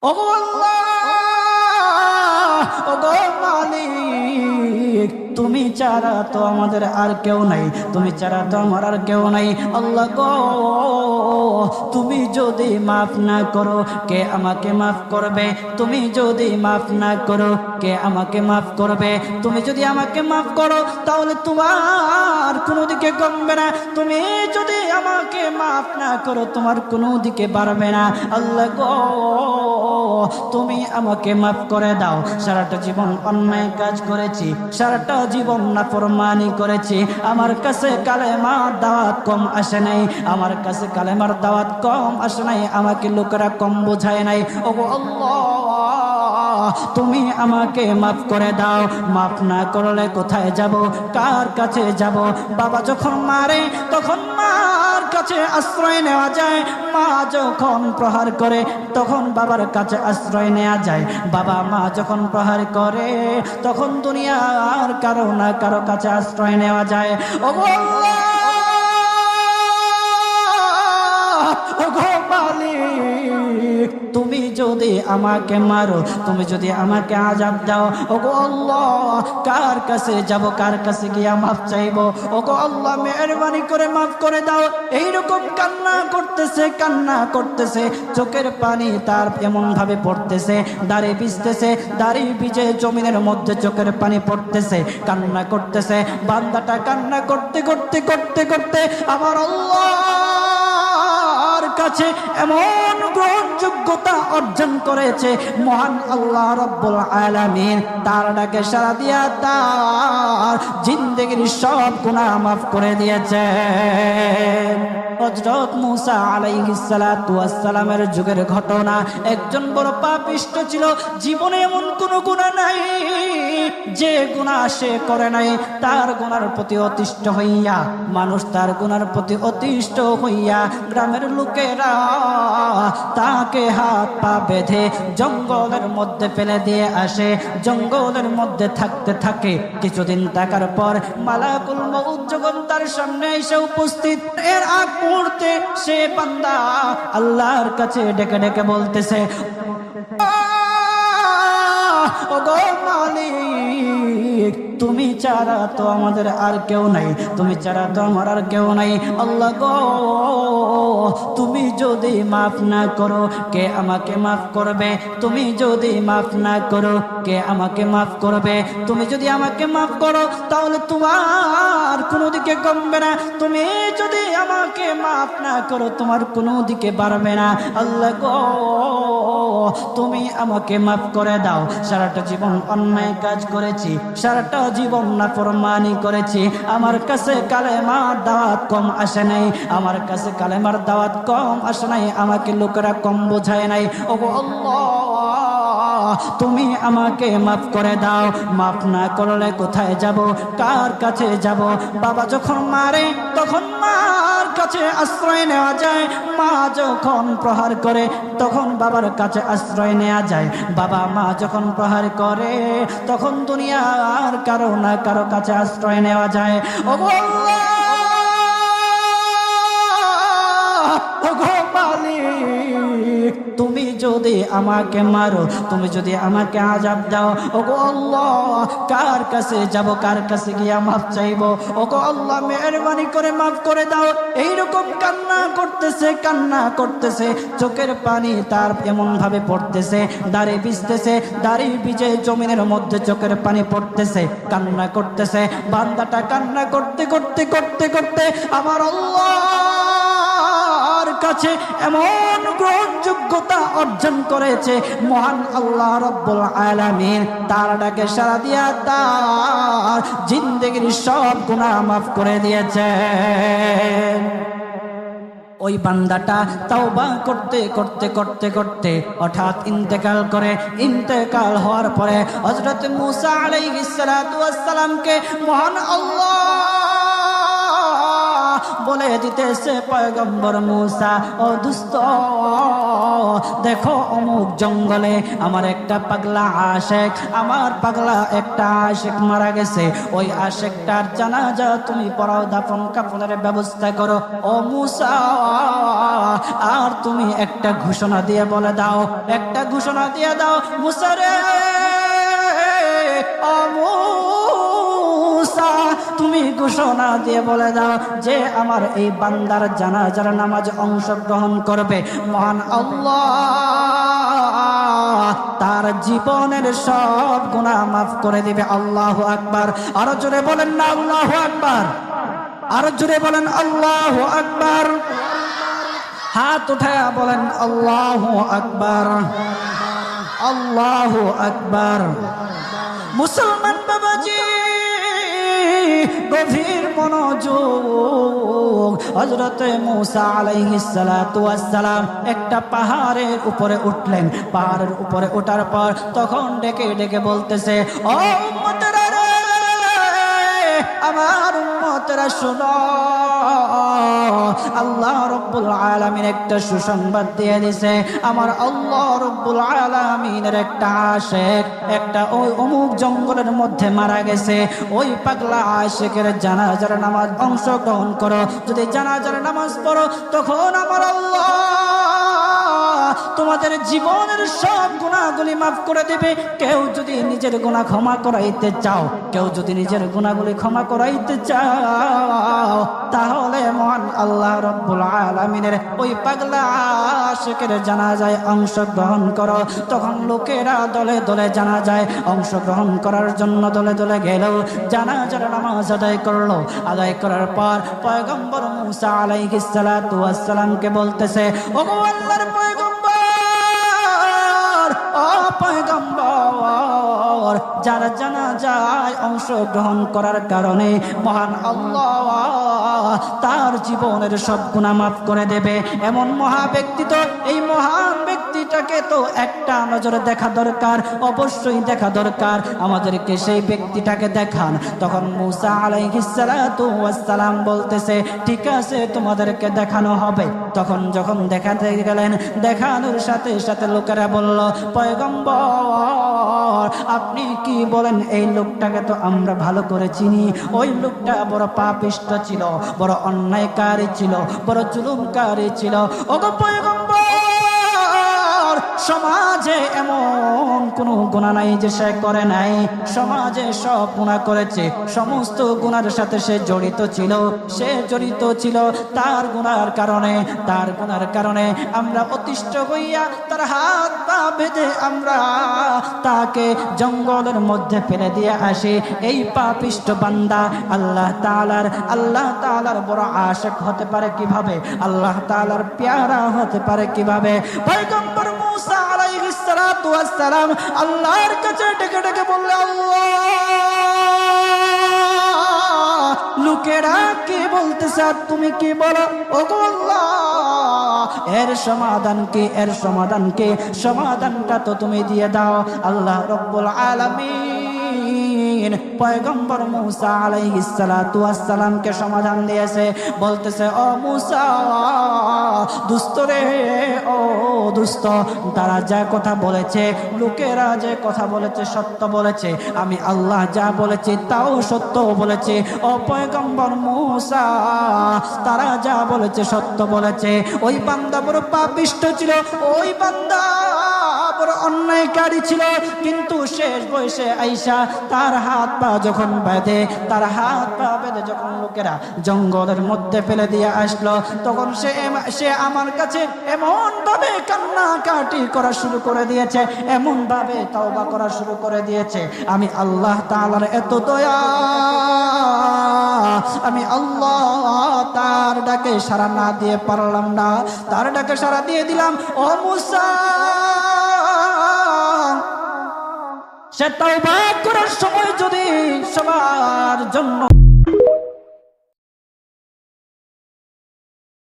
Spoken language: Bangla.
ওগো আল্লাহ, ওগো মালিক, তুমি ছাড়া তো আমাদের আর কেউ নাই, তুমি ছাড়া তো আমার আর কেউ নাই। আল্লাহ গো, তুমি যদি মাফ না করো কে আমাকে মাফ করবে? তুমি যদি মাফ না করো কে আমাকে মাফ করবে? তুমি যদি আমাকে মাফ করো তাহলে তোমার কোনো দিকে কমবে না, তুমি যদি আমাকে মাফ না করো তোমার কোনো দিকে বাড়বে না। আল্লাহ গো, তুমি আমাকে মাফ করে দাও। সারাটা জীবন অন্যায় কাজ করেছি, সারাটা জীবন নাফরমানি করেছি, আমার কাছে কালেমার দাওয়াত কম আসে নাই, আমার কাছে কালেমার দাওয়াত কম আসে নাই, আমাকে লোকেরা কম বোঝায় নাই। ওগো আল্লাহ, তুমি আমাকে মাফ করে দাও। মাফ না করলে কোথায় যাব, কার কাছে যাব? বাবা যখন মারে তখন মার কাছে আশ্রয় নেওয়া যায়, মা যখন প্রহার করে তখন বাবার কাছে আশ্রয় নেওয়া যায়, বাবা মা যখন প্রহার করে তখন দুনিয়ার কারো না কারো কাছে আশ্রয় নেওয়া যায়। ওগো আল্লাহ, ওগো মালিক, তুমি যদি আমাকে মারো, তুমি যদি আমাকে আযাব দাও, ওগো আল্লাহ, কার কাছে যাব, কার কাছে গিয়া মাফ চাইবো? ওগো আল্লাহ, মেহেরবানি করে মাফ করে দাও। এইরকম কান্না করতেছে, কান্না করতেছে, চোখের পানি তার এমন ভাবে পড়তেছে, দাড়ি ভিজতেছে, দাড়ি ভিজে জমিনের মধ্যে চোখের পানি পড়তেছে, কান্না করতেছে। বান্দাটা কান্না করতে করতে করতে করতে আমার আল্লাহর কাছে এমন গ্রহণযোগ্যতা অর্জন করেছে, মহান আল্লাহ রাব্বুল আলামিন তার ডাকে সাড়া দিয়া তার জিন্দেগির সব গুনাহ মাফ করে দিয়েছে। হযরত মূসা আলাইহিস সালাতু ওয়াস সালামের যুগের ঘটনা। একজন বড় পাপিষ্ট ছিল, জীবনে এমন কোন গুনাহ নাই যে গুনাহ সে করে নাই। তার গুনার প্রতি অতিষ্ঠ হইয়া, মানুষ তার গুনার প্রতি অতিষ্ঠ হইয়া গ্রামের লোকেরা তাকে হাত পা বেঁধে জঙ্গলের মধ্যে ফেলে দিয়ে আসে। জঙ্গলের মধ্যে থাকতে থাকে, কিছুদিন থাকার পর মালাকুল মউত যখন তার সামনে এসে উপস্থিত, এর আগ মুহূর্তে সে বান্দা আল্লাহর কাছে ডেকে ডেকে বলতেছে, ওগো মালিক, তুমি ছাড়া তো আমাদের আর কেউ নাই, তুমি ছাড়া তো আমার আর কেউ নাই। আল্লাহ গো, তুমি যদি মাফ না করো কে আমাকে মাফ করবে? তুমি যদি মাফ না করো কে আমাকে মাফ করবে? তুমি যদি আমাকে মাফ করো তাহলে তোমার কোনো দিকে কমবে না, তুমি যদি আমাকে মাফ না করো তোমার কোনো দিকে বাড়বে না। আল্লাহ গো, তুমি আমাকে মাফ করে দাও। সারাটা জীবন অন্যায় কাজ করেছি, সারাটা জীবন নাফরমানি করেছি, আমার কাছে কালেমার দাওয়াত কম আসে নাই, আমার কাছে কালেমার দাওয়াত কম আসে নাই, আমাকে লোকেরা কম বোঝায় নাই। ওগো আল্লাহ, তুমি আমাকে মাফ করে দাও। মাফ না করলে কোথায় যাব, কার কাছে যাব? বাবা যখন মারে তখন মার কাছে আশ্রয় নেওয়া যায়, মা যখন প্রহার করে তখন বাবার কাছে আশ্রয় নেওয়া যায়, বাবা মা যখন প্রহার করে তখন দুনিয়ার কারো না কারো কাছে আশ্রয় নেওয়া যায়। ওগো আল্লাহ, ওগো মালিক, তুমি যদি আমাকে মারো, তুমি যদি আমাকে আযাব দাও, ওগো আল্লাহ, কার কাছে যাব, কার কাছে গিয়া মাফ চাইবো? ওগো আল্লাহ, মেহেরবানি করে মাফ করে দাও। এইরকম কান্না করতেছে, কান্না করতেছে, চোখের পানি তার এমন ভাবে পড়তেছে, দাড়ি ভিজতেছে, দাড়ি ভিজে জমিনের মধ্যে চোখের পানি পড়তেছে, কান্না করতেছে। বান্দাটা কান্না করতে করতে করতে করতে আমার আল্লাহর কাছে এমন গ্রহণযোগ্যতা অর্জন করেছে, মহান আল্লাহ রাব্বুল আলামিন তার ডাকে সাড়া দিয়া তার জিন্দেগির সব গুনাহ মাফ করে দিয়েছে। ওই বান্দাটা তাওবা করতে করতে করতে করতে হঠাৎ ইন্তেকাল করে। ইন্তেকাল হওয়ার পরে হযরত মূসা আলাইহিস সালাতু ওয়াস সালামকে মহান আল্লাহ বলে দিতেছে পয়গম্বর মূসা, ও দুস্থ দেখো অমুক জঙ্গলে আমার একটা পাগলা আশেক, আমার পাগলা একটা আশেক মারা গেছে, ওই আশেকটার জানাজা তুমি পড়াও, দাফন কাফনের ব্যবস্থা করো। ও মূসা আর তুমি একটা ঘোষণা দিয়ে বলে দাও, একটা ঘোষণা দিয়ে দাও মূসা রে, ও মূসা তুমি ঘোষণা দিয়ে বলে দাও যে আমার এই বান্দার জানাজার নামাজ অংশগ্রহণ করবে, মহান আল্লাহ তার জীবনের সব গুনাহ মাফ করে দিবে। আল্লাহু আকবার। আরো জোরে বলেন না আল্লাহু আকবার, আরো জোরে বলেন আল্লাহু আকবার। হাত উঠায়া বলেন আল্লাহু আকবার, আল্লাহু আকবার। মুসলমান বাবাজি গভীর মনোযোগ। হযরত মূসা আলাইহিস সালাতু ওয়াস সালাম একটা পাহাড়ের উপরে উঠলেন। পাহাড়ের উপরে ওঠার পর তখন ডেকে ডেকে বলতেছে, ও উম্মতেরা রে, আমার উম্মতেরা শোনো, আল্লাহ রব্বুল আলামিন একটা সুসংবাদ দিয়ে দিয়েছে। আমার আল্লাহ রব্বুল আলামিনের একটা আশিক একটা ওই অমুক জঙ্গলের মধ্যে মারা গেছে, ওই পাগলা আশিকের জানাজার নামাজ অংশগ্রহণ করো। যদি জানাজার নামাজ পড়ো তখন আমার আল্লাহ তোমাদের জীবনের সব গুনাহগুলি মাফ করে দেবে। কেউ যদি নিজের গুনাহ ক্ষমা করাইতে চাও, কেউ যদি নিজের গুনাহগুলি ক্ষমা করাইতে চাও, তাহলে মহান আল্লাহ রব্বুল আলামিনের ওই পাগলা আশিকের জানাজায় অংশগ্রহণ করো। তখন লোকেরা দলে দলে জানাজায় অংশগ্রহণ করার জন্য দলে দলে গেল, জানাজার নামাজ আদায় করলো। আদায় করার পর পয়গম্বর মূসা আলাইহিস সালাতু ওয়াস সালামকে বলতেছে, ওগো আল্লাহর পয়গম্বর, ও পয়গম্বর, যারা জানাজায় অংশগ্রহণ করার কারণে মহান আল্লাহ তার জীবনের সব গুনাহ মাফ করে দেবে, এমন মহা ব্যক্তি তো, এই মহান ব্যক্তিটাকে তো একটা নজরে দেখা দরকার, অবশ্যই দেখা দরকার, আমাদেরকে সেই ব্যক্তিটাকে দেখান। তখন মূসা আলাইহিস সালাতু ওয়াস সালাম বলতেছে, ঠিক আছে তোমাদেরকে দেখানো হবে। তখন যখন দেখাতে গেলেন, দেখানোর সাথে সাথে লোকেরা বলল, পয়গম্বর আপনি কি বলেন, এই লোকটাকে তো আমরা ভালো করে চিনি, ওই লোকটা বড় পাপিষ্ঠ ছিল, বড় অন্যায়কারী ছিল, বড় জুলুমকারী ছিল। ওগো পয়গম্বর, সমাজে এমন কোন গুনাহ নাই যে সে করে নাই, সমাজে সব গুনাহ করেছে, সমস্ত গুনার সাথে সে জড়িত ছিল, সে জড়িত ছিল। তার গুনার কারণে, তার গুনার কারণে আমরা অতিষ্ঠ হইয়া তার হাত পা বেঁধে আমরা তাকে জঙ্গলের মধ্যে ফেলে দিয়ে আসি। এই পাপিষ্ঠ বান্দা আল্লাহ তাআলার বড় আশিক হতে পারে কিভাবে, আল্লাহ তাআলার পেয়ারা হতে পারে কিভাবে? পয়গম্বর মূসা আলাইহিস সালাতু ওয়াস সালাম আল্লাহর কাছে ডেকে ডেকে বললেন, আল্লাহ লোকেরা কি বলতেছে আর তুমি কি বলো? ওগো আল্লাহ এর সমাধান কি, এর সমাধান কি? সমাধানটা তো তুমি দিয়ে দাও। আল্লাহ রব্বুল আলামিন পয়গম্বর মূসা আলাইহিস সালাতু ওয়াস সালামকে সমাধান দিয়েছে। বলতেছে, ও মূসা দুষ্ট রে, ও দুষ্ট, তারা যা কথা বলেছে, লোকেরা যে কথা বলেছে সত্য বলেছে, আমি আল্লাহ যা বলেছি তাও সত্য বলেছে। ও পয়গম্বর মূসা তারা যা বলেছে সত্য বলেছে। ওই বান্দা বড় পাপিষ্ঠ ছিল, ওই বান্দা বড় অন্যায়কারী ছিল, কিন্তু শেষ বয়সে আইসা তার হাত পা যখন বেঁধে, তার হাত পা বেঁধে যখন লোকেরা জঙ্গলের মধ্যে ফেলে দিয়ে আসলো, তখন সে আমার কাছে এমন ভাবে কান্নাকাটি করা শুরু করে দিয়েছে, এমন ভাবে তওবা করা শুরু করে দিয়েছে। আমি আল্লাহ তাআলার এত দয়া, আমি আল্লাহ তার ডাকে সাড়া না দিয়ে পারলাম না, তার ডাকে সাড়া দিয়ে দিলাম। ও মূসা, সে তওবা করার